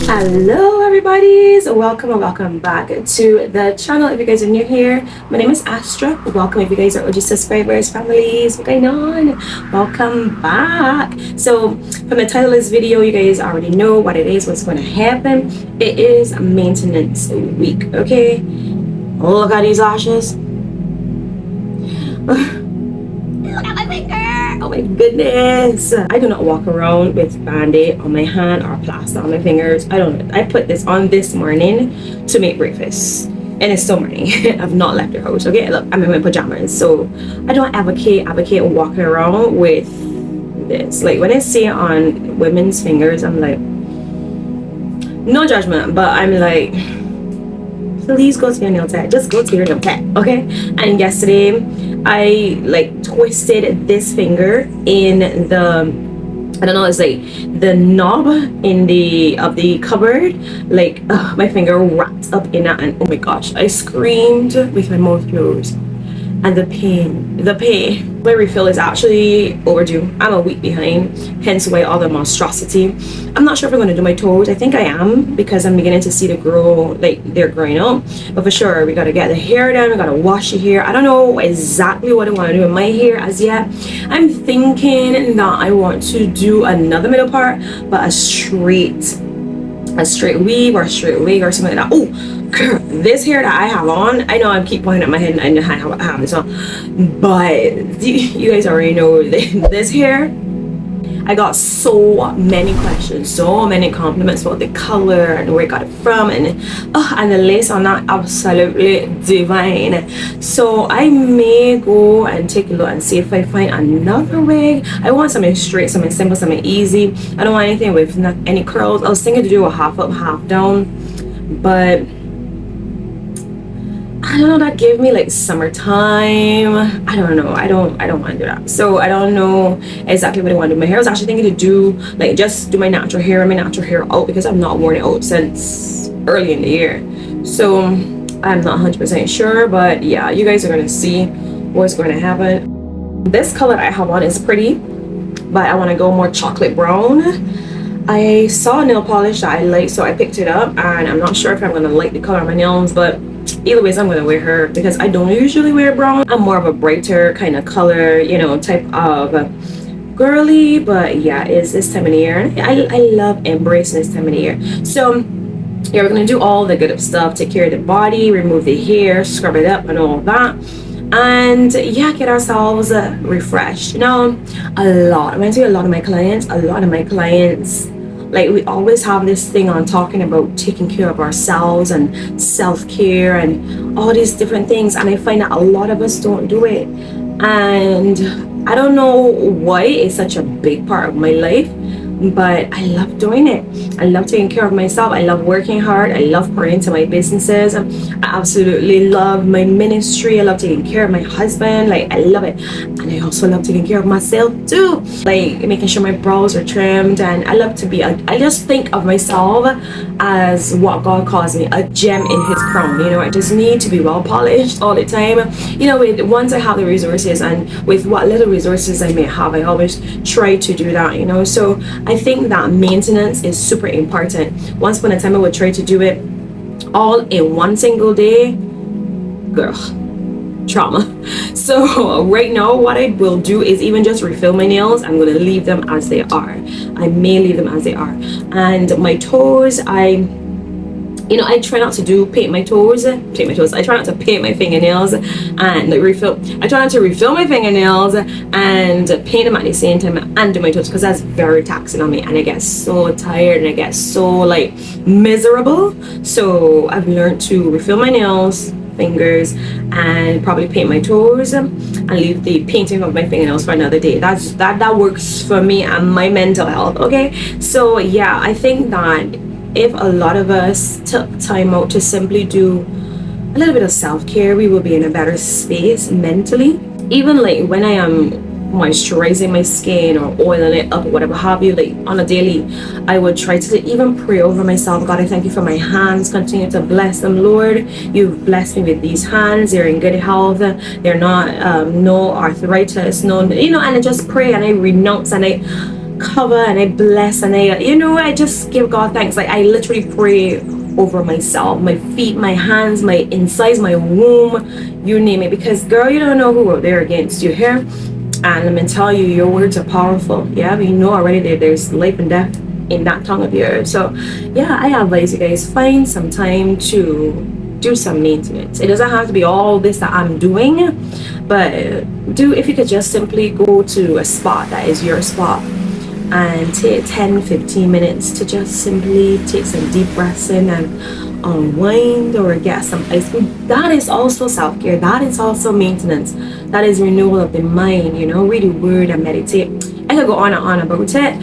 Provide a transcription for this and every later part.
Hello everybody's welcome and welcome back to the channel. If you guys are new here, my name is Astra. Welcome if you guys are OG subscribers, families, what's going on? Welcome back. So from the title of this video, you guys already know what it is, what's going to happen. It is maintenance week. Okay, look at these lashes. Look at my finger. Oh my goodness. I do not walk around with band-aid on my hand or plaster on my fingers. I don't know. I put this on this morning to make breakfast. And it's still morning. I've not left the house. Okay, look, I'm in my pajamas. So I don't advocate walking around with this. Like when I see it on women's fingers, I'm like, no judgment, but I'm like, please go to your nail tech. Just go to your nail tech, okay? And yesterday I like twisted this finger in the, I don't know, it's like the knob in the of the cupboard. Like my finger wrapped up in that, and oh my gosh, I screamed with my mouth closed. And the pain. My refill is actually overdue. I'm a week behind, hence why all the monstrosity. I'm not sure if I'm going to do my toes. I think I am, because I'm beginning to see the grow, like they're growing out. But for sure, we got to get the hair done. We got to wash the hair. I don't know exactly what I want to do with my hair as yet. I'm thinking that I want to do another middle part, but a straight weave or a straight wig or something like that. Oh, girl, this hair that I have on, I know I keep pointing at my head and I have this on, but you guys already know this hair. I got so many questions, so many compliments about the color and where I got it from, and the lace on that, absolutely divine. So I may go and take a look and see if I find another wig. I want something straight, something simple, something easy. I don't want anything with not any curls. I was thinking to do a half up, half down, but I don't know, that gave me like summertime. I don't know. I don't want to do that. So I don't know exactly what I want to do. My hair, I was actually thinking to do like just do my natural hair out, because I've not worn it out since early in the year. So I'm not 100% sure, but yeah, you guys are going to see what's going to happen. This color I have on is pretty, but I want to go more chocolate brown. I saw a nail polish that I like, so I picked it up, and I'm not sure if I'm going to like the color of my nails, but either ways I'm going to wear her, because I don't usually wear brown. I'm more of a brighter kind of color, you know, type of girly. But yeah, it's this time of the year. I love embracing this time of the year. So yeah, we're going to do all the good stuff, take care of the body, remove the hair, scrub it up and all that, and yeah, get ourselves refreshed. You know, when I say a lot of my clients, like we always have this thing on talking about taking care of ourselves and self-care and all these different things, and I find that a lot of us don't do it, and I don't know why it's such a big part of my life, but I love doing it. I love taking care of myself. I love working hard. I love pouring into my businesses. I absolutely love my ministry. I love taking care of my husband. Like, I love it. And I also love taking care of myself too, like making sure my brows are trimmed. And I love to be I just think of myself as what God calls me, a gem in his crown. You know, I just need to be well polished all the time. You know, once I have the resources, and with what little resources I may have, I always try to do that, you know. So I think that maintenance is super important. Once upon a time I would try to do it all in one single day. Girl, trauma. So right now what I will do is even just refill my nails. I'm going to leave them as they are. I may leave them as they are. And my toes, I try not to paint my toes. I try not to paint my fingernails and refill. I try not to refill my fingernails and paint them at the same time and do my toes, because that's very taxing on me, and I get so tired and I get so like miserable. So I've learned to refill my nails, fingers, and probably paint my toes and leave the painting of my fingernails for another day. That works for me and my mental health. Okay, so yeah, I think that if a lot of us took time out to simply do a little bit of self-care, we will be in a better space mentally. Even like when I am moisturizing my skin or oiling it up or whatever have you, like on a daily, I would try to even pray over myself. God, I thank you for my hands. Continue to bless them, Lord. You've blessed me with these hands. They're in good health. They're not no arthritis, no, and I just pray and I renounce and cover and I bless and I, you know, I just give God thanks. Like I literally pray over myself, my feet, my hands, my insides, my womb, you name it, because girl, you don't know who out there against you here. And let me tell you, your words are powerful. Yeah, we know already that there's life and death in that tongue of yours. So yeah, I advise you guys, find some time to do some maintenance. It doesn't have to be all this that I'm doing, but if you could just simply go to a spot that is your spot and take 10-15 minutes to just simply take some deep breaths in and unwind or get some ice cream. That is also self-care. That is also maintenance. That is renewal of the mind, you know, read the word and meditate. I could go on and on about it,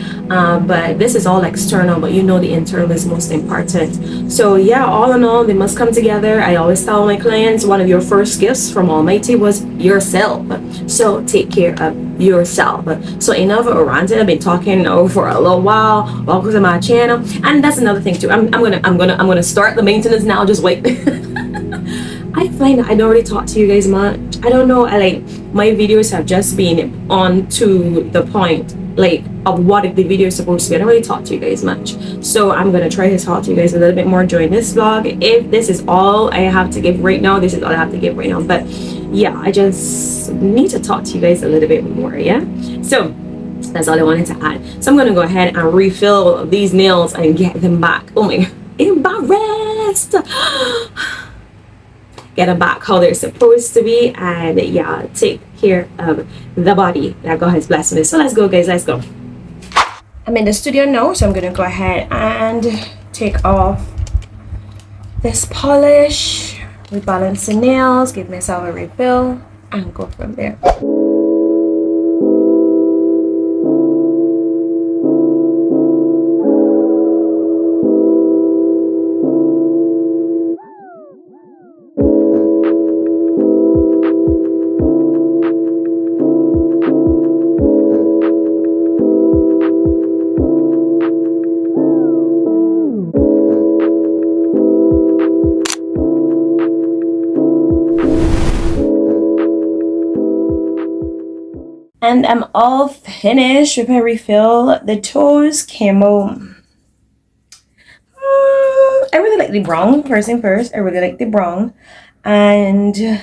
but this is all external, but you know the internal is most important. So yeah, all in all, they must come together. I always tell my clients, one of your first gifts from Almighty was yourself. So take care of yourself. So enough of ranting. I've been talking now for a little while. Welcome to my channel. And that's another thing too. I'm gonna start the maintenance now. Just wait. I find that I don't really talk to you guys much. I don't know, my videos have just been on to the point, like, of what the video is supposed to be. I don't really talk to you guys much. So I'm gonna try to talk to you guys a little bit more during this vlog. If this is all I have to give right now, this is all I have to give right now. But yeah, I just need to talk to you guys a little bit more, yeah? So that's all I wanted to add. So I'm gonna go ahead and refill these nails and get them back. Oh my God, embarrassed. Get them back how they're supposed to be, and yeah, take care of the body that God has blessed me. So let's go, guys, let's go. I'm in the studio now, so I'm gonna go ahead and take off this polish, rebalance the nails, give myself a refill, and go from there. And I'm all finished with my refill. The toes came out. I really like the brown. First thing first, I really like the brown. And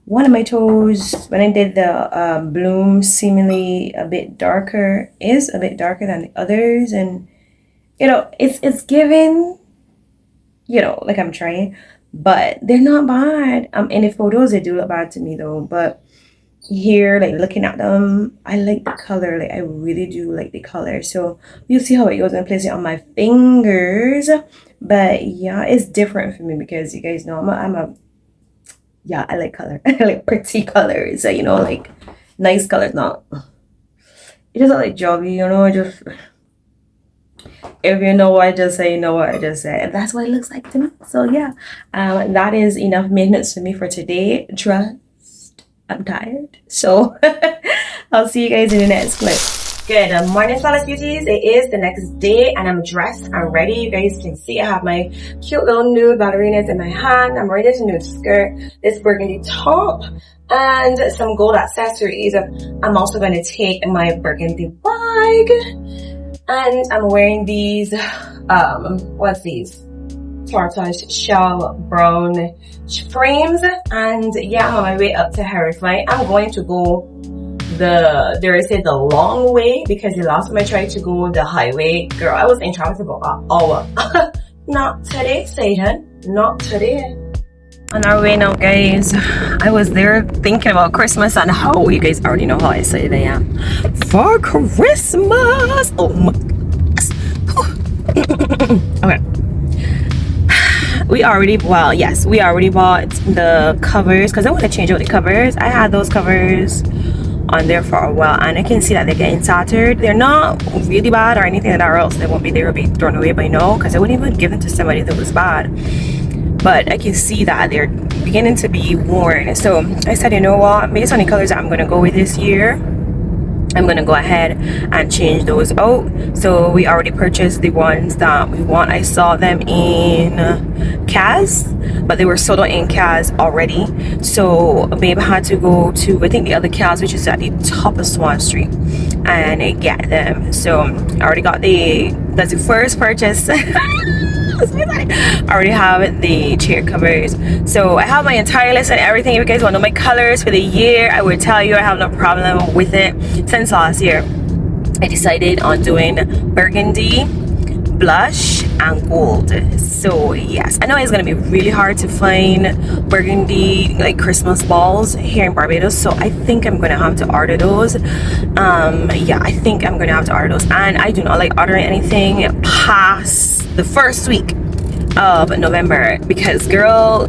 one of my toes, when I did the bloom, seemingly a bit darker, is a bit darker than the others. And, you know, it's giving, you know, like I'm trying. But they're not bad. In the photos, they do look bad to me, though. But here, like looking at them, I like the color. Like I really do like the color. So you'll see how it goes. I'm placing it on my fingers. But yeah, it's different for me because you guys know yeah, I like color. I like pretty colors. You know, like nice colors. Not it doesn't like jobby, you know. Just if you know what I just say, you know what I just said. And that's what it looks like to me. So yeah, that is enough maintenance for me for today. Trust. I'm tired, so I'll see you guys in the next clip. Good morning, flawless beauties. It is the next day and I'm dressed and ready. You guys can see I have my cute little nude ballerinas in my hand. I'm wearing this nude skirt, this burgundy top, and some gold accessories. I'm also going to take my burgundy bag, and I'm wearing these what's these? Tortoise shell brown frames. And yeah, I'm on my way up to Hairfy. I'm going to go the long way, because the last time I tried to go the highway, girl, I was in traffic for about an hour. Not today, Satan, not today. On our way now, guys. I was there thinking about Christmas and how you guys already know how excited I am for Christmas. Oh my goodness. Okay. We already bought the covers because I want to change out the covers. I had those covers on there for a while and I can see that they're getting tattered. They're not really bad or anything like that, or else they won't be there or be thrown away by now, because I wouldn't even give them to somebody that was bad. But I can see that they're beginning to be worn. So I said, you know what, based on the colors that I'm going to go with this year, I'm going to go ahead and change those out. So we already purchased the ones that we want. I saw them in Kaz, but they were sold out in Kaz already. So babe had to go to, I think, the other Kaz, which is at the top of Swan Street. and get them. So I already got that's the first purchase. I already have the chair covers, so I have my entire list and everything. If you guys want to know my colors for the year, I will tell you. I have no problem with it. Since last year I decided on doing burgundy, blush, and gold. So yes, I know it's gonna be really hard to find burgundy like Christmas balls here in Barbados, so I think I'm gonna have to order those. Yeah, I think I'm gonna have to order those. And I do not like ordering anything past the first week of November, because girl,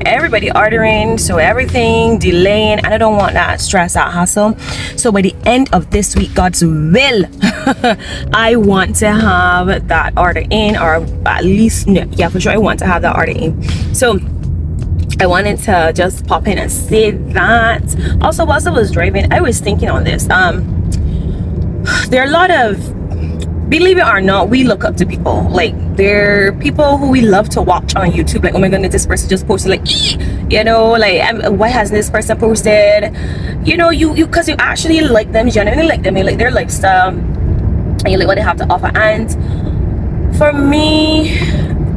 everybody ordering, so everything delaying, and I don't want that stress, that hassle. So by the end of this week, God's will, I want to have that order in, or at least, yeah, for sure I want to have that order in. So I wanted to just pop in and say that. Also, whilst I was driving, I was thinking on this. There are a lot of, believe it or not, we look up to people. Like, they're people who we love to watch on YouTube. Like, oh my goodness, this person just posted, like, you know, like, why hasn't this person posted? You know, you because you actually like them, genuinely like them, you like their lifestyle, and you like what they have to offer. And for me,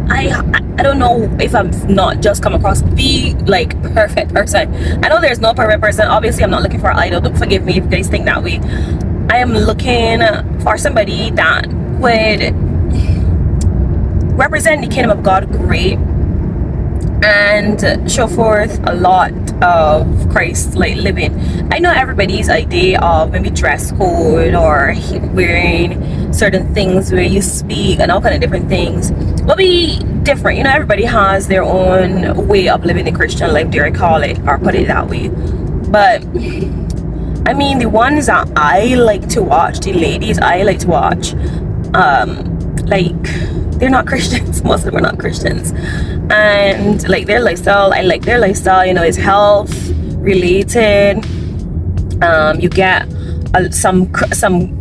I don't know if I'm not just come across the like perfect person. I know there's no perfect person. Obviously, I'm not looking for an idol. Don't forgive me if you guys think that way. I am looking for somebody that would represent the kingdom of God great and show forth a lot of Christ like living. I know everybody's idea of maybe dress code or wearing certain things where you speak and all kind of different things will be different. You know, everybody has their own way of living the Christian life, dare I call it, or put it that way. But I mean, the ones that I like to watch, the ladies I like to watch, like, they're not Christians. Most of them are not Christians. And like their lifestyle, I like their lifestyle, you know, it's health related. You get some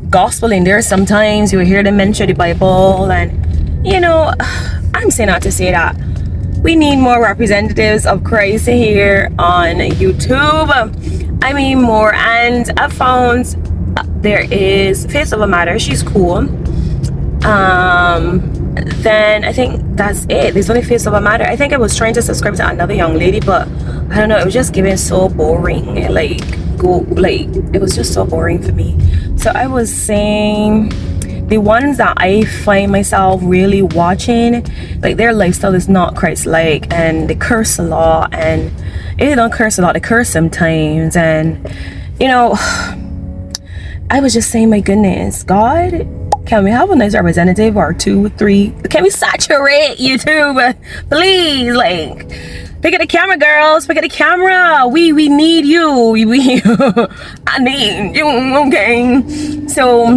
gospel in there. Sometimes you will hear them mention the Bible. And you know, I'm saying not to say that we need more representatives of Christ here on YouTube. I mean, more. And I found there is Face of a Matter. She's cool. Then I think that's it. There's only Face of a Matter. I think I was trying to subscribe to another young lady, but I don't know, it was just giving so boring. Like, it was just so boring for me. So I was saying the ones that I find myself really watching, like, their lifestyle is not Christ-like, and they curse a lot. And if they don't curse a lot, they curse sometimes. And you know, I was just saying, my goodness, God, can we have a nice representative or 2, 3? Can we saturate YouTube, please? Like, pick up the camera, girls. Pick up the camera. We need you. I need you. Okay. So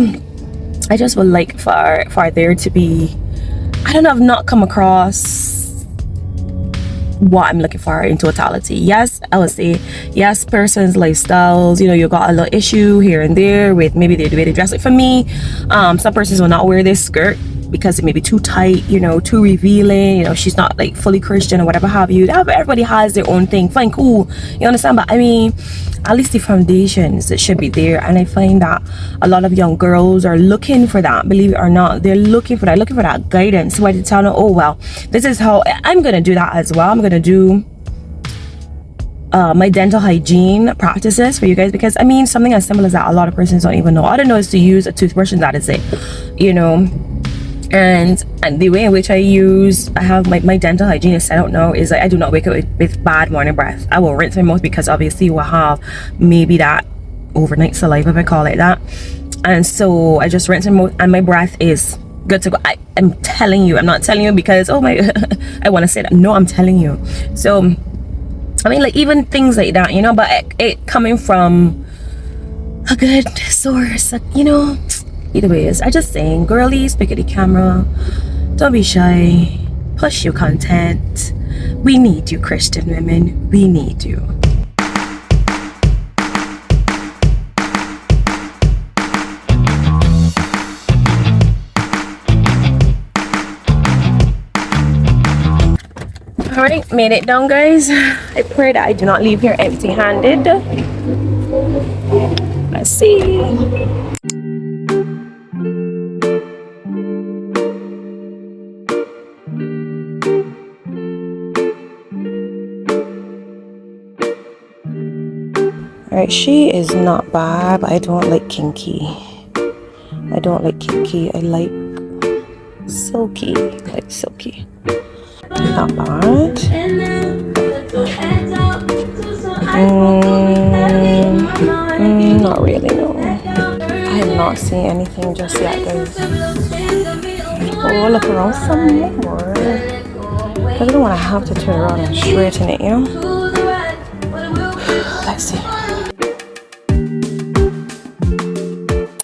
I just would like for there to be, I don't know, I've not come across what I'm looking for in totality. Yes, I would say yes, person's lifestyles, you know, you got a little issue here and there with maybe the way they dress. Like for me, some persons will not wear this skirt because it may be too tight, you know, too revealing, you know, she's not like fully Christian or whatever have you. Everybody has their own thing. Fine, cool, you understand? But I mean, at least the foundations that should be there. And I find that a lot of young girls are looking for that, believe it or not. They're looking for that guidance, where they tell them, oh well, this is how I'm gonna do that as well. I'm gonna do my dental hygiene practices for you guys, because I mean, something as simple as that, a lot of persons don't even know. All I know is to use a toothbrush, and that is it, you know. And the way in which I have my dental hygienist, I don't know, is like I do not wake up with bad morning breath. I will rinse my mouth, because obviously you will have maybe that overnight saliva, if I call it that. And so I just rinse my mouth, and my breath is good to go. I'm telling you, I'm not telling you because, oh my, I want to say that. No, I'm telling you. So, I mean, like, even things like that, you know, but it coming from a good source, you know. Either ways, I just saying, girlies, pick up the camera, don't be shy, push your content. We need you, Christian women, we need you. Alright, made it down, guys. I pray that I do not leave here empty-handed. Let's see. Alright, she is not bad, but I don't like kinky. I don't like kinky. I like silky. Like silky. Not bad. Not really, no. I have not seen anything just yet, guys. Oh, look around some more. I don't want to have to turn around and straighten it, you know? Let's see.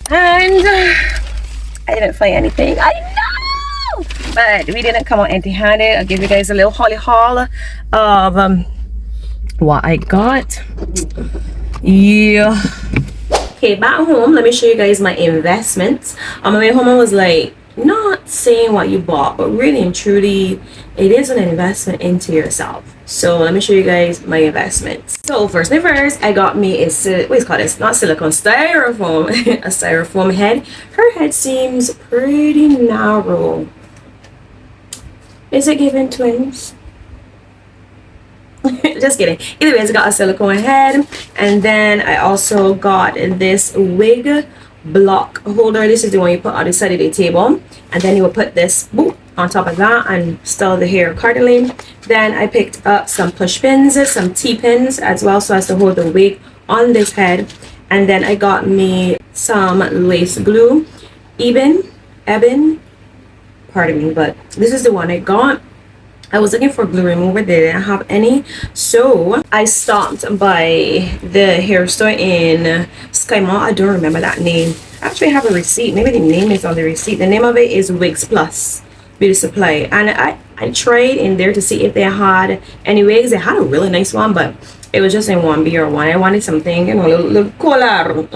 And I didn't find anything. I know! But we didn't come out empty-handed. I'll give you guys a little haul of what I got. Yeah. Okay, back home, let me show you guys my investments. On my way home, I was like, not saying what you bought, but really and truly, it is an investment into yourself. So let me show you guys my investments. So first thing first, I got me a what's called this? Not silicone, styrofoam, a styrofoam head. Her head seems pretty narrow. Is it giving twins? Just kidding. Either ways, I got a silicone head, and then I also got this wig block holder. This is the one you put on the side of the table, and then you will put this on top of that and style the hair accordingly. Then I picked up some push pins, some T-pins as well, so as to hold the wig on this head. And then I got me some lace glue, ebon, pardon me, but this is the one I got. I was looking for glue remover, they didn't have any, so I stopped by the hair store in Sky Mall. I don't remember that name. I actually have a receipt. Maybe the name is on the receipt. The name of it is Wigs Plus Beauty Supply, and I tried in there to see if they had any wigs. They had a really nice one, but it was just in 1B or 1. I wanted something, you know, a little cooler.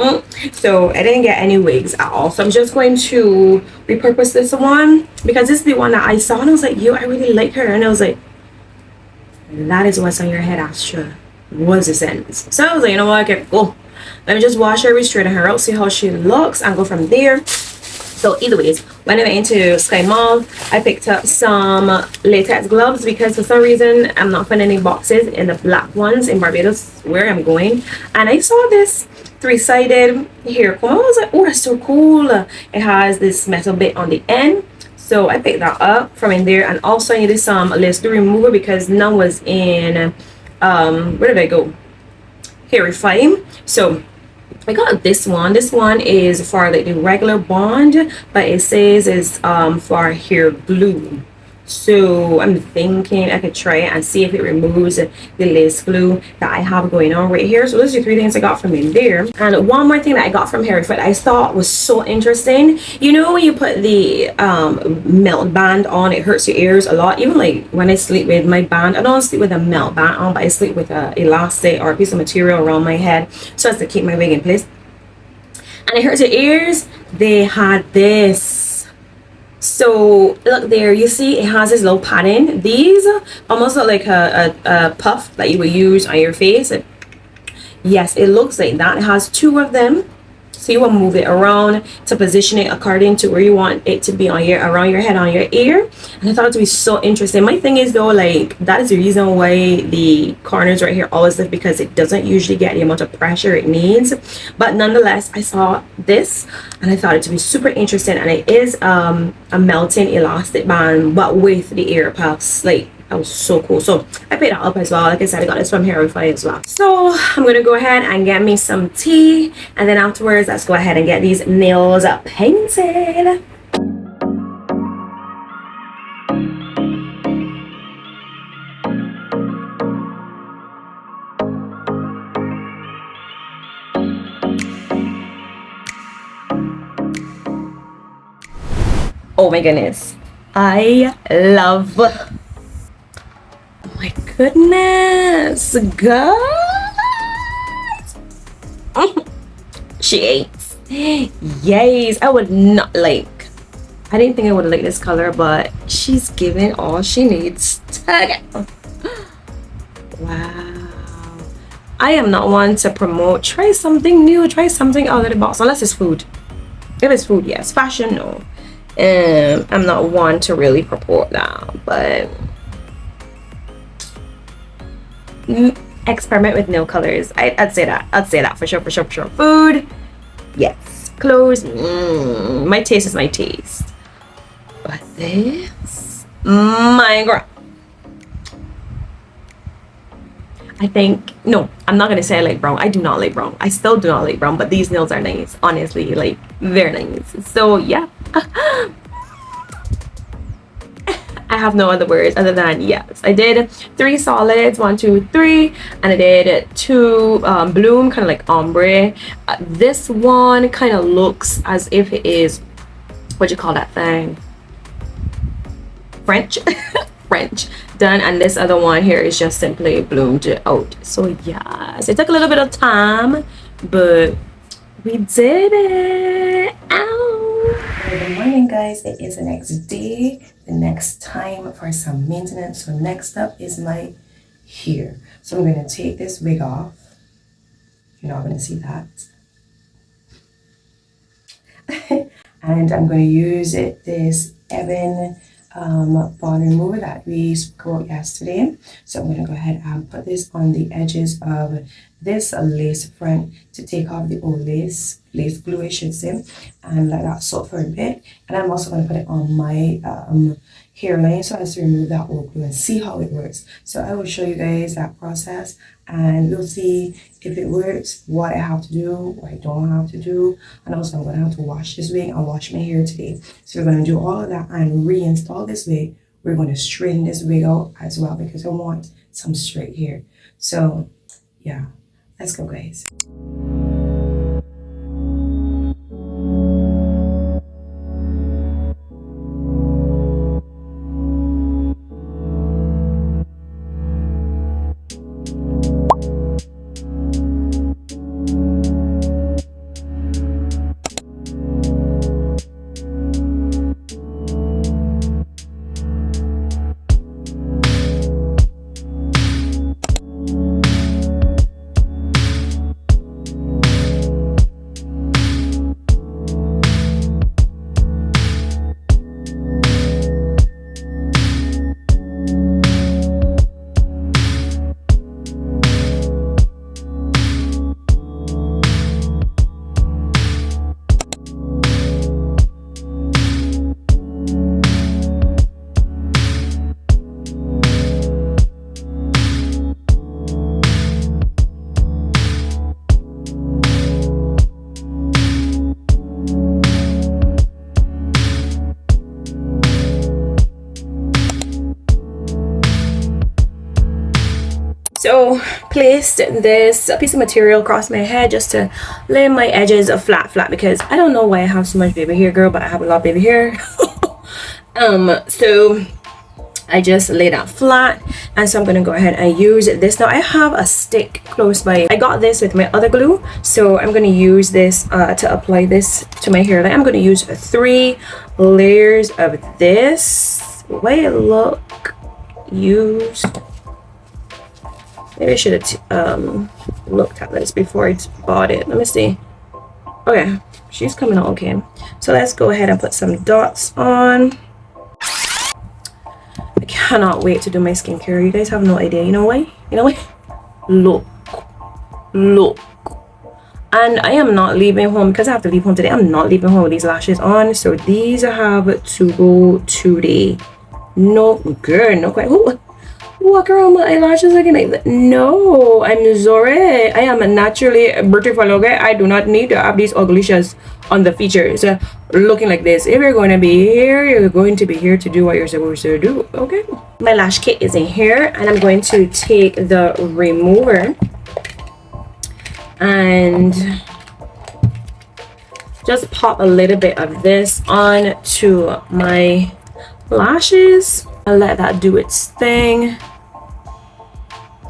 So I didn't get any wigs at all. So I'm just going to repurpose this one because this is the one that I saw and I was like, yo, I really like her. And I was like, that is what's on your head, Astra. What's the sense? So I was like, you know what? Okay, cool. Let me just wash her, straighten her out, see how she looks, and go from there. So either ways, when I went into Sky Mall, I picked up some latex gloves because for some reason I'm not finding any boxes in the black ones in Barbados where I'm going. And I saw this 3-sided hair comb. I was like, oh, that's so cool. It has this metal bit on the end. So I picked that up from in there. And also I needed some lace glue remover because none was in, where did I go? Hairfy. So I got this one. This one is for like the regular bond, but it says it's for hair glue. So I'm thinking I could try it and see if it removes the lace glue that I have going on right here. So those are 3 things I got from in there. And one more thing that I got from Hairfy I thought was so interesting. You know when you put the melt band on, it hurts your ears a lot. Even like when I sleep with my band, I don't sleep with a melt band on, but I sleep with a elastic or a piece of material around my head so as to keep my wig in place. And it hurts your ears. They had this. So look there, you see it has this little padding. These almost look like a puff that you would use on your face. Yes, it looks like that. It has 2 of them, so you will move it around to position it according to where you want it to be on your around your head, on your ear. And I thought it would be so interesting. My thing is though, like that is the reason why the corners right here always lift, because it doesn't usually get the amount of pressure it needs. But nonetheless, I saw this and I thought it to be super interesting. And it is a melting elastic band, but with the ear puffs. Like that was so cool. So I picked that up as well. Like I said, I got this from Hairfy as well. So I'm gonna go ahead and get me some tea, and then afterwards let's go ahead and get these nails painted. Oh my goodness, I love, oh my goodness, guys. She ate. Yes, I would not like, I didn't think I would like this color, but she's giving all she needs to get. Wow. I am not one to promote try something new, try something out of the box, unless it's food. If it's food, yes. Fashion, no. I'm not one to really purport that, but experiment with nail colors. I'd say that. I'd say that for sure, for sure, for sure. Food, yes. Clothes, my taste is my taste. But this, my girl. I think, no, I'm not gonna say I like brown. I do not like brown. I still do not like brown, but these nails are nice. Honestly, like, very nice. So yeah. I have no other words other than yes. I did 3 solids, 1, 2, 3, and I did 2 bloom, kind of like ombre. This one kind of looks as if it is, what you call that thing? French. French done, and this other one here is just simply bloomed out. So yes, it took a little bit of time, but we did it. Ow. Good morning, guys. It is the next day, the next time for some maintenance. So next up is my hair. So I'm going to take this wig off. You're not going to see that. And I'm going to use this Ebon bond remover that we spoke yesterday. So I'm going to go ahead and put this on the edges of this lace front to take off the old lace glue, I should say, and let that soak for a bit. And I'm also going to put it on my hairline so as to remove that old glue and see how it works. So I will show you guys that process, and we'll see if it works, what I have to do, what I don't have to do. And also I'm going to have to wash this wig and wash my hair today. So we're going to do all of that and reinstall this wig. We're going to straighten this wig out as well because I want some straight hair. So yeah, let's go, guys. So placed this piece of material across my head just to lay my edges flat because I don't know why I have so much baby hair, girl, but I have a lot of baby hair. So I just lay that flat, and so I'm gonna go ahead and use this. Now I have a stick close by. I got this with my other glue, so I'm gonna use this to apply this to my hairline. I'm gonna use 3 layers of this. Way it look used. Maybe I should have looked at this before I bought it. Let me see. Okay, she's coming out okay. So let's go ahead and put some dots on. I cannot wait to do my skincare. You guys have no idea. You know why? You know why? Look. And I am not leaving home because I have to leave home today. I'm not leaving home with these lashes on. So these have to go today. No, girl, no quite. Ooh. Walk around my eyelashes again like that. No, I'm sorry. I am naturally beautiful, okay? I do not need to have these uglicious on the features looking like this. If you're going to be here, you're going to be here to do what you're supposed to do, okay? My lash kit is in here, and I'm going to take the remover and just pop a little bit of this on to my lashes and let that do its thing.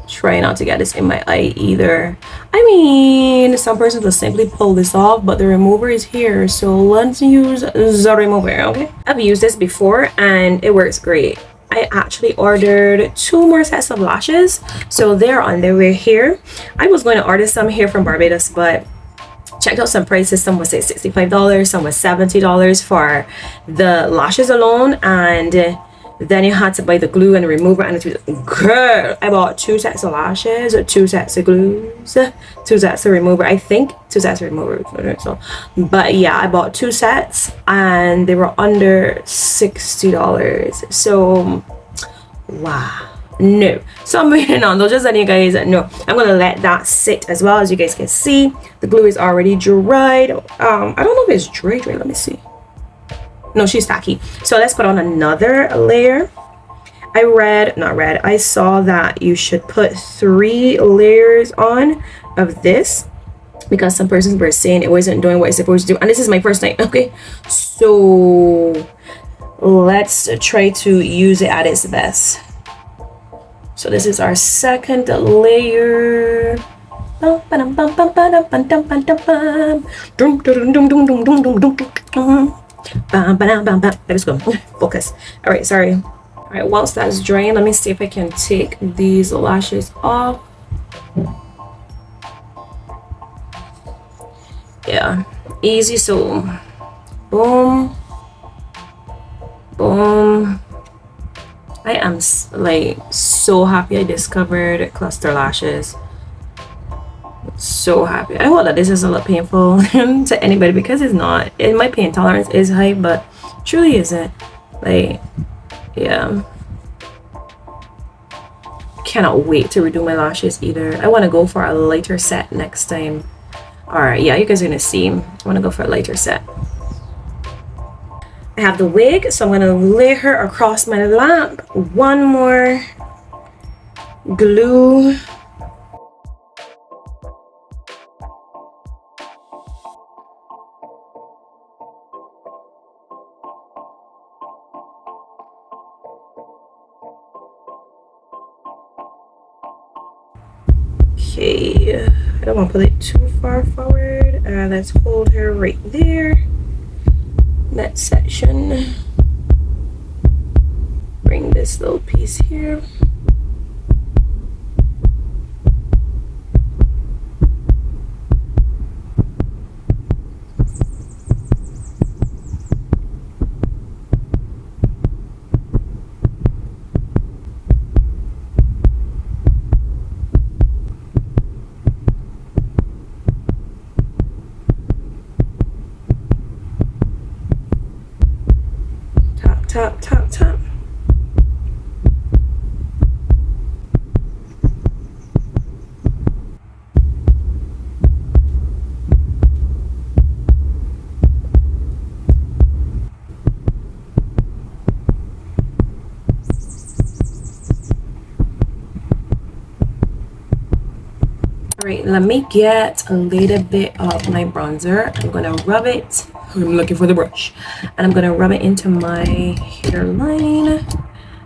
Try not to get this in my eye either. I mean, some persons will simply pull this off, but the remover is here, so let's use the remover, okay? I've used this before and it works great. I actually ordered 2 more sets of lashes, so they're on their way here. I was going to order some here from Barbados, but checked out some prices. Some was say $65, some was $70 for the lashes alone, and Then you had to buy the glue and the remover, and it was, girl, I bought 2 sets of lashes, 2 sets of glues, 2 sets of remover. I think 2 sets of remover. So, but yeah, I bought 2 sets and they were under $60. So wow, no. So I'm waiting on those, just letting you guys know. I'm gonna let that sit as well. As you guys can see, the glue is already dried. I don't know if it's dried. Let me see. No, she's tacky. So let's put on another layer. I saw that you should put 3 layers on of this, because some persons were saying it wasn't doing what it's supposed to do, and this is my first time. Okay, so let's try to use it at its best. So this is our second layer. Let's go. Focus. All right, sorry. All right, whilst that's drying, let me see if I can take these lashes off. Yeah, easy. So boom, boom. I am like so happy I discovered cluster lashes. So happy. I hope that this isn't look painful to anybody, because it's not. And my pain tolerance is high, but truly isn't. Like, yeah, cannot wait to redo my lashes either. I want to go for a lighter set next time. All right, yeah, you guys are gonna see. I want to go for a lighter set. I have the wig, so I'm gonna lay her across my lamp. One more glue. Okay, I don't want to pull it too far forward. Let's hold her right there. That section. Bring this little piece here. Tap, tap, tap. Alright, let me get a little bit of my bronzer. I'm gonna rub it. I'm looking for the brush. And I'm gonna rub it into my hairline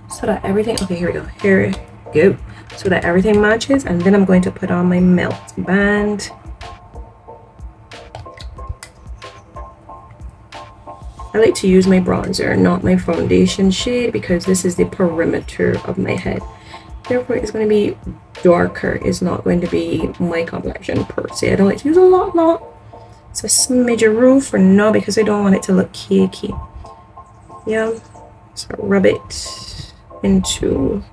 so that everything, okay, here we go. Here we go. So that everything matches. And then I'm going to put on my melt band. I like to use my bronzer, not my foundation shade, because this is the perimeter of my head. Therefore, it's going to be darker. It's not going to be my complexion per se. I don't like to use a lot. It's a smidgeroo for now because I don't want it to look cakey. Yeah, so rub it into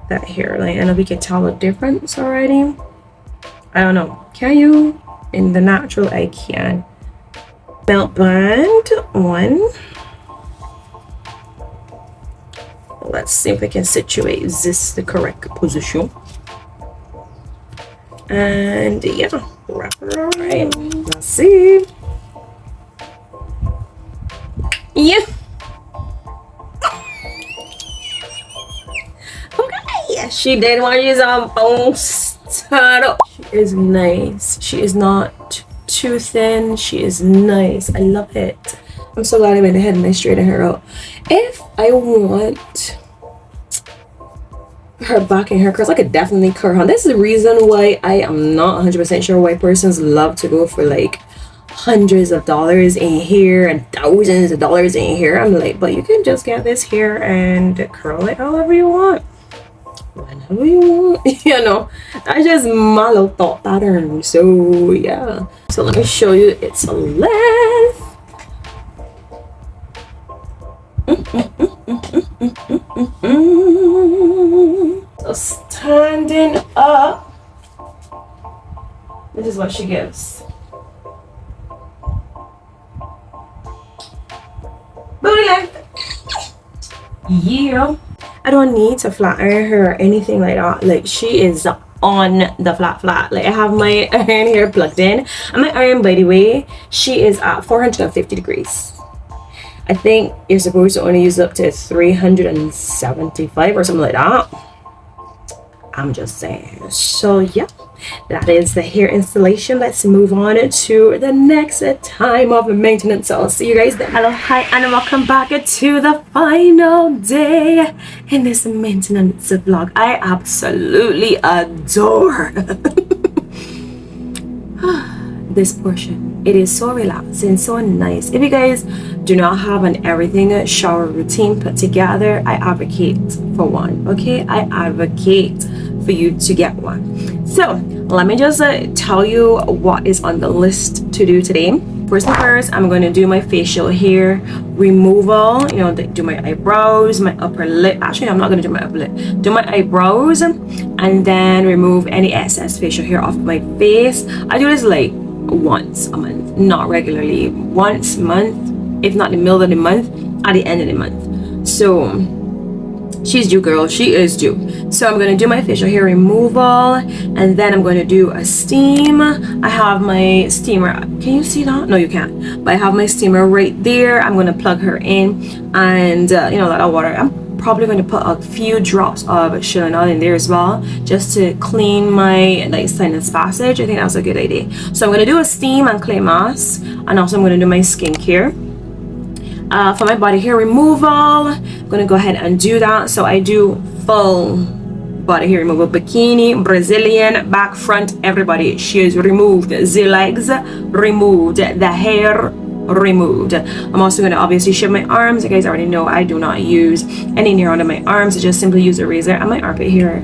that hairline. I know we can tell the difference already. I don't know. Can you? In the natural, I can. Melt band on. Let's see if I can situate this the correct position. And yeah, wrap her around. Let's see. Yeah. Okay. She did want to use on bones. She is nice. She is not too thin. She is nice. I love it. I'm so glad I went ahead and I straightened her out. If I want her back and her curls, I could definitely curl her. This is the reason why I am not 100% sure why persons love to go for like hundreds of dollars in hair and thousands of dollars in hair. I'm like, but you can just get this hair and curl it however you want, whenever you want. You know, that's just my little thought pattern. So yeah, so let me show you its length. is what she gives. Booty length. Yeah. I don't need to flat iron her or anything like that. Like, she is on the flat. Like, I have my iron here plugged in, and my iron, by the way, she is at 450 degrees. I think you're supposed to only use up to 375 or something like that. I'm just saying. So yeah, that is the hair installation. Let's move on to the next time of maintenance. So I'll see you guys there. Hello, hi, and welcome back to the final day in this maintenance vlog. I absolutely adore this portion. It is so relaxing, so nice. If you guys do not have an everything shower routine put together, I advocate for one. Okay, I advocate for you to get one. So let me just tell you what is on the list to do today. First and first, I'm going to do my facial hair removal. You know, do my eyebrows, my upper lip. Actually, I'm not going to do my upper lip. Do my eyebrows, and then remove any excess facial hair off my face. I do this like once a month, not regularly. Once a month, if not in the middle of the month, at the end of the month. So she's due, girl. She is due. So I'm going to do my facial hair removal, and then I'm going to do a steam. I have my steamer. Can you see that? No, you can't. But I have my steamer right there. I'm going to plug her in, and you know, a lot of water. I'm probably going to put a few drops of Chanel in there as well, just to clean my like sinus passage. I think that's a good idea. So I'm going to do a steam and clay mask, and also I'm going to do my skincare. For my body hair removal, I'm going to go ahead and do that. So I do full body hair removal, bikini, Brazilian, back, front, everybody. She is removed. The legs removed. The hair removed. I'm also going to obviously shave my arms. You guys already know I do not use any nail under my arms. I just simply use a razor, and my armpit hair,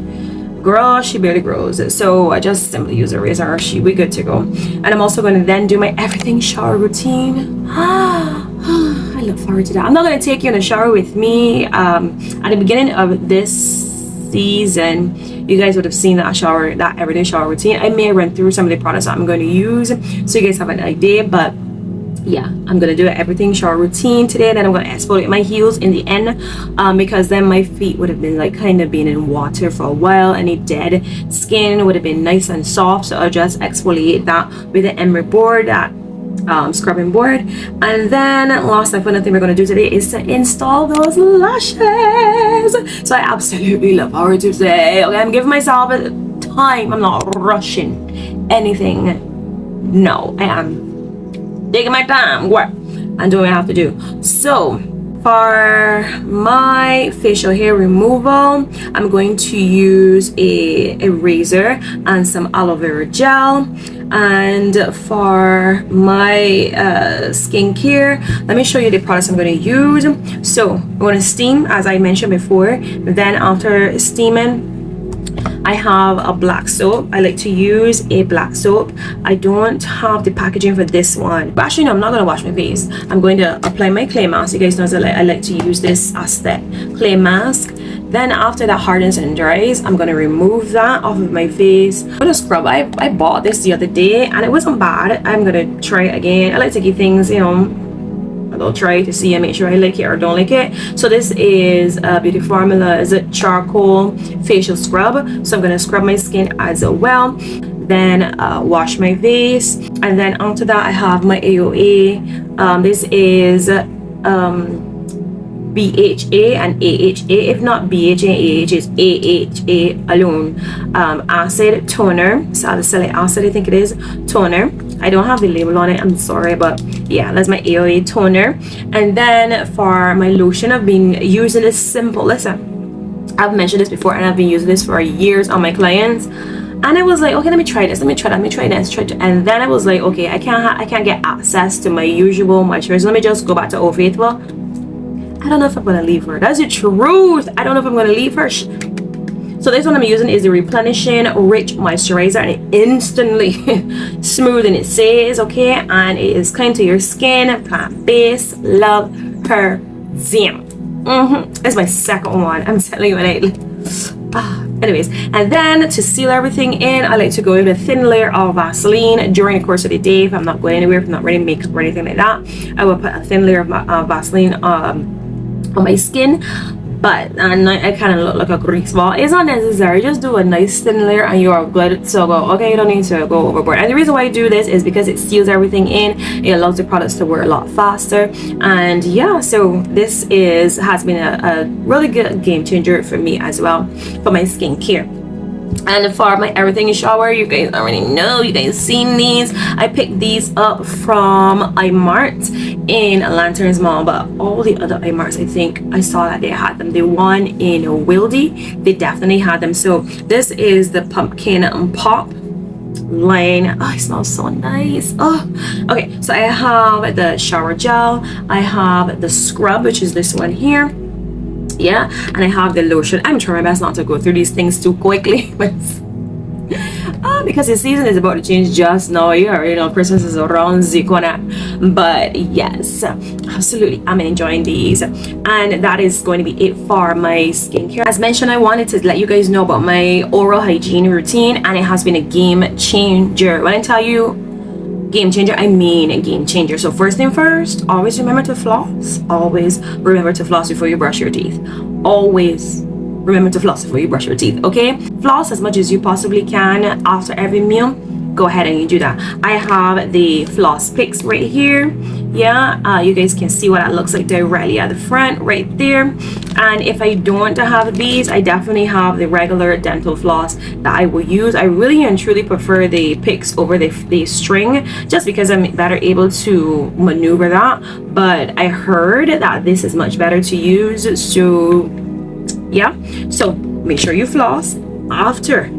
girl, she barely grows, so I just simply use a razor. We good to go. And I'm also going to then do my everything shower routine. I look forward to that. I'm not going to take you in a shower with me. At the beginning of this season, you guys would have seen that everyday shower routine. I may run through some of the products that I'm going to use, so you guys have an idea. But yeah, I'm gonna do everything shower routine today, and then I'm gonna exfoliate my heels in the end, because then my feet would have been like kind of being in water for a while. Any dead skin would have been nice and soft, so I'll just exfoliate that with the emery board, that scrubbing board. And then last and final thing we're going to do today is to install those lashes. So I absolutely love how to say, okay, I'm giving myself time. I'm not rushing anything. No, I am taking my time, work, and doing what I have to do. So for my facial hair removal, I'm going to use a razor and some aloe vera gel. And for my skincare, let me show you the products I'm going to use. So I'm going to steam, as I mentioned before. Then after steaming, I have a black soap. I like to use a black soap. I don't have the packaging for this one, but actually no, I'm not going to wash my face. I'm going to apply my clay mask. You guys know I like to use this as the clay mask. Then after that hardens and dries, I'm going to remove that off of my face. I'm going to scrub. I bought this the other day and it wasn't bad. I'm going to try it again. I like to give things, you know, a little try to see and make sure I like it or don't like it. So this is Beauty Formula, is it charcoal facial scrub. So I'm going to scrub my skin as well, then wash my face, and then onto that I have my AOA. This is BHA and AHA. If not BHA and AHA, it's AHA alone. Acid toner, salicylic acid, I think it is, toner. I don't have the label on it, I'm sorry, but yeah, that's my AOA toner. And then for my lotion, I've been using this simple, listen, I've mentioned this before and I've been using this for years on my clients. And I was like, okay, let me try this, and then I was like, okay, I can't get access to my usual moisturizer. Let me just go back to Old Faithful. I don't know if I'm gonna leave her. That's the truth. I don't know if I'm gonna leave her. So this one I'm using is the Replenishing Rich Moisturizer, and it instantly smooth, and it says, okay, and it is kind to your skin, plant-based. Love her. Damn. It's my second one. I'm telling you, and Anyways, and then to seal everything in, I like to go in with a thin layer of Vaseline during the course of the day. If I'm not going anywhere, if I'm not wearing makeup or anything like that, I will put a thin layer of Vaseline on my skin. But I kind of look like a grease ball. It's not necessary. Just do a nice thin layer and you are good to go. Okay, you don't need to go overboard. And the reason why I do this is because it seals everything in. It allows the products to wear a lot faster. And yeah, so this has been a really good game changer for me as well for my skincare. And for my everything shower, you guys already know, you guys seen these. I picked these up from iMart in Lanterns Mall, but all the other iMarts, I think I saw that they had them. The one in Wildy, they definitely had them. So this is the pumpkin pop line. Oh, it smells so nice. Oh, okay, so I have the shower gel, I have the scrub, which is this one here. Yeah, and I have the lotion. I'm trying my best not to go through these things too quickly, but because the season is about to change just now. You already know Christmas is around the corner. But yes, absolutely, I'm enjoying these, and that is going to be it for my skincare. As mentioned, I wanted to let you guys know about my oral hygiene routine, and it has been a game changer. When I tell you game changer, I mean a game changer. So first thing first, always remember to floss. Always remember to floss before you brush your teeth. Always remember to floss before you brush your teeth. Okay, floss as much as you possibly can after every meal. Go ahead and you do that. I have the floss picks right here. Yeah, you guys can see what that looks like directly at the front right there. And if I don't have these, I definitely have the regular dental floss that I will use. I really and truly prefer the picks over the string, just because I'm better able to maneuver that. But I heard that this is much better to use. So yeah, so make sure you floss after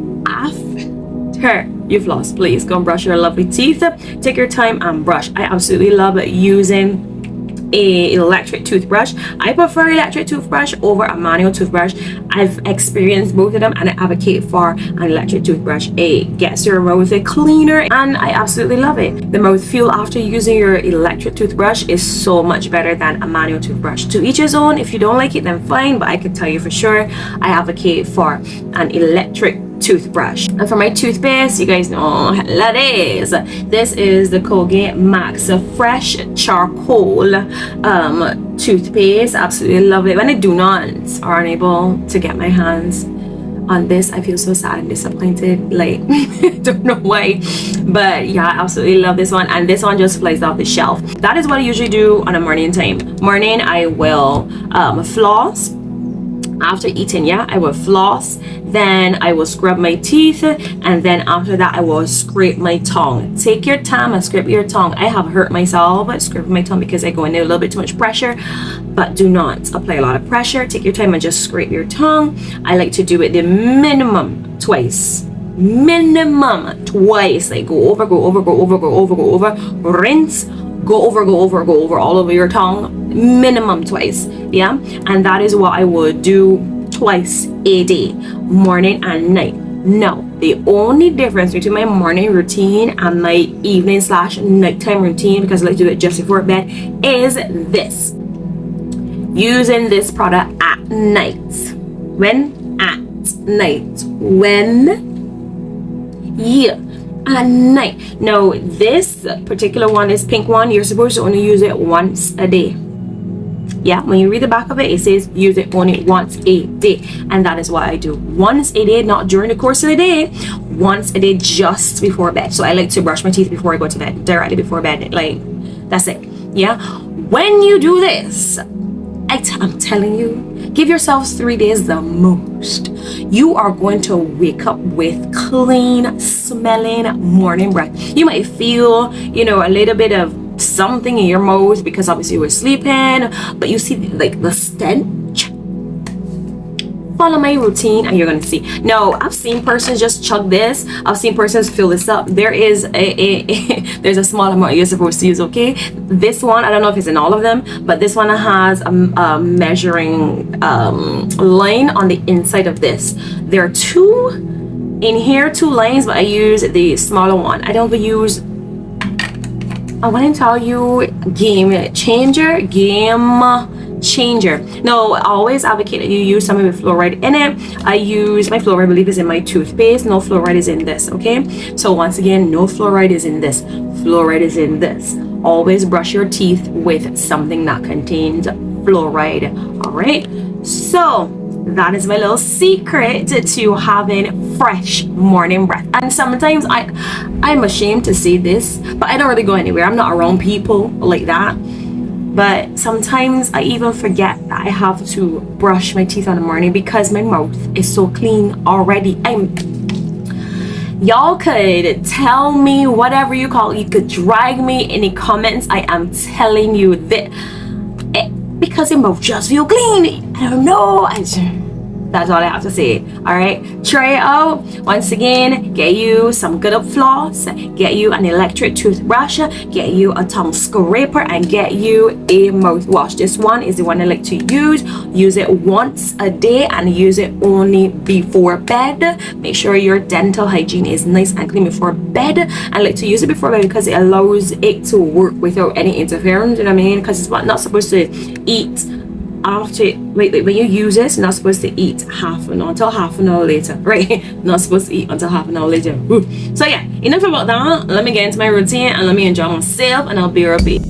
you floss. Please go and brush your lovely teeth. Take your time and brush. I absolutely love using a electric toothbrush. I prefer electric toothbrush over a manual toothbrush. I've experienced both of them, and I advocate for an electric toothbrush. It gets your mouth cleaner, and I absolutely love it. The mouth feel after using your electric toothbrush is so much better than a manual toothbrush. To each his own. If you don't like it, then fine, but I can tell you for sure, I advocate for an electric toothbrush. And for my toothpaste, you guys know this is the Colgate Max Fresh Charcoal toothpaste. Absolutely love it. When I do not are unable to get my hands on this, I feel so sad and disappointed. Like, don't know why, but yeah, I absolutely love this one, and this one just flies off the shelf. That is what I usually do on a morning time. Morning, I will floss. After eating, yeah, I will floss, then I will scrub my teeth, and then after that I will scrape my tongue. Take your time and scrape your tongue. I have hurt myself scraping my tongue because I go in there a little bit too much pressure, but do not apply a lot of pressure. Take your time and just scrape your tongue. I like to do it the minimum twice. Like go over, rinse, go over all over your tongue, minimum twice. Yeah, and that is what I would do twice a day, morning and night. Now, the only difference between my morning routine and my evening / nighttime routine, because I like to do it just before bed, is this: using this product at night. When at night, at night. Now, this particular one, this pink one, you're supposed to only use it once a day. Yeah, when you read the back of it, it says use it only once a day, and that is what I do. Once a day, not during the course of the day, once a day, just before bed. So I like to brush my teeth before I go to bed, directly before bed. Like, that's it. Yeah, when you do this, I'm telling you, give yourselves 3 days the most. You are going to wake up with clean smelling morning breath. You might feel, a little bit of something in your mouth because obviously you were sleeping, but you see like the stench. Follow my routine and you're gonna see. Now, I've seen persons just chug this. I've seen persons fill this up. There is there's a small amount you're supposed to use. Okay, this one, I don't know if it's in all of them, but this one has a measuring line on the inside of this. There are two in here, 2 lines, but I use the smaller one. I don't use. I want to tell you, game changer changer. Now, I always advocate that you use something with fluoride in it. I use my fluoride, I believe, is in my toothpaste. No fluoride is in this, okay? So once again, no fluoride is in this. Fluoride is in this. Always brush your teeth with something that contains fluoride. All right, so that is my little secret to having fresh morning breath. And sometimes I'm ashamed to say this, but I don't really go anywhere. I'm not around people like that. But sometimes I even forget that I have to brush my teeth in the morning because my mouth is so clean already. Y'all could tell me whatever you call it. You could drag me in the comments. I am telling you that because your mouth just feel clean. I don't know. That's all I have to say. All right, try it out. Once again, get you some good up floss, get you an electric toothbrush, get you a tongue scraper, and get you a mouthwash. This one is the one I like to use. Use it once a day and use it only before bed. Make sure your dental hygiene is nice and clean before bed. I like to use it before bed because it allows it to work without any interference. You know what I mean? Because it's not supposed to eat after when you use this. Not supposed to eat until half an hour later, right? Not supposed to eat until half an hour later. So yeah, enough about that. Let me get into my routine and let me enjoy myself, and I'll be right back.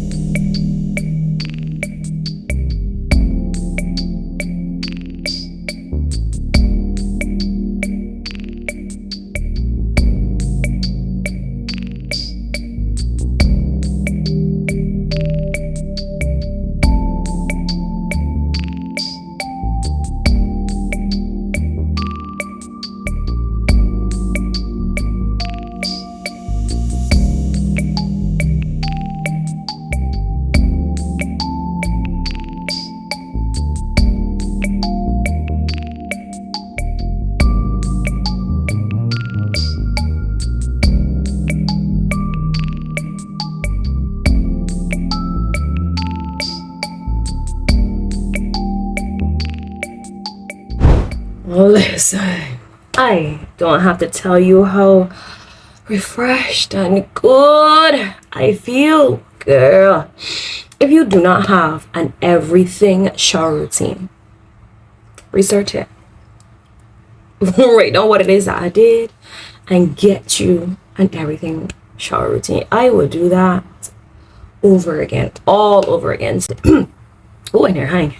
Listen, I don't have to tell you how refreshed and good I feel, girl. If you do not have an everything shower routine, research it. Write down what it is that I did and get you an everything shower routine. I will do that over again, all over again. Oh, and they're hang.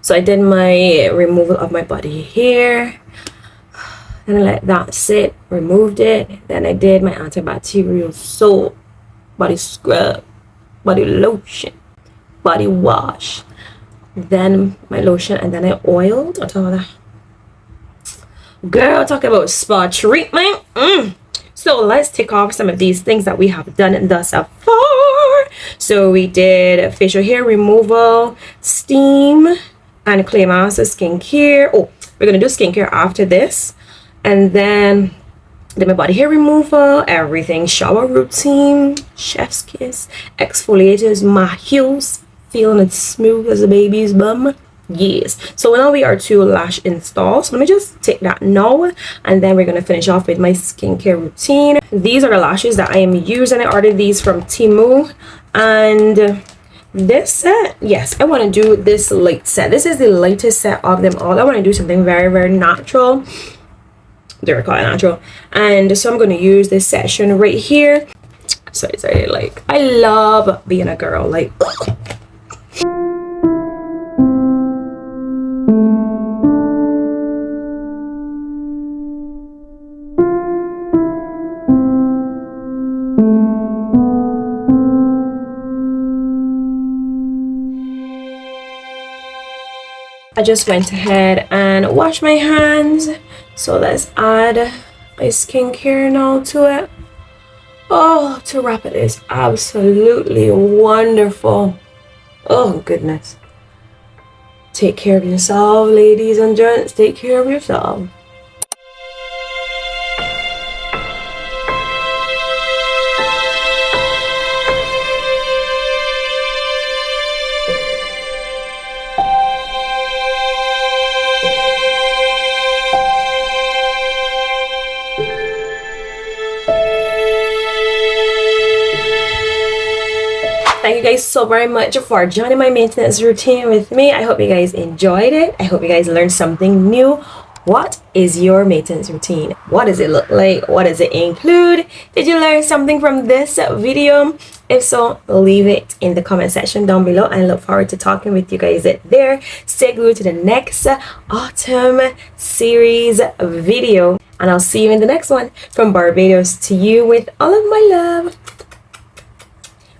So I did my removal of my body hair, and I let that sit, removed it. Then I did my antibacterial soap, body scrub, body lotion, body wash, then my lotion, and then I oiled on top of that. Girl, talk about spa treatment. So let's take off some of these things that we have done thus far. So we did facial hair removal, steam, and clay mask skincare. Oh, we're gonna do skincare after this, and then did my body hair removal, everything, shower routine, chef's kiss, exfoliators, my heels, feeling it smooth as a baby's bum. Yes, so now we are to lash install. So let me just take that now, and then we're going to finish off with my skincare routine. These are the lashes that I am using. I ordered these from Temu, and this set, yes, I want to do this light set. This is the lightest set of them all. I want to do something very, very natural. They're called natural, and so I'm going to use this section right here. So it's like, I love being a girl, like I just went ahead and washed my hands. So let's add my skincare now to it. Oh, to wrap it is absolutely wonderful. Oh goodness. Take care of yourself, ladies and gents. Take care of yourself. Thank you guys so very much for joining my maintenance routine with me. I hope you guys enjoyed it. I hope you guys learned something new. What is your maintenance routine? What does it look like? What does it include? Did you learn something from this video? If so, leave it in the comment section down below, and I look forward to talking with you guys there. Stay glued to the next autumn series video, and I'll see you in the next one. From Barbados to you with all of my love.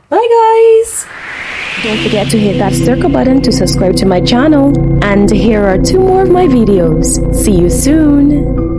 Bye guys. Don't forget to hit that circle button to subscribe to my channel. And here are 2 more of my videos. See you soon.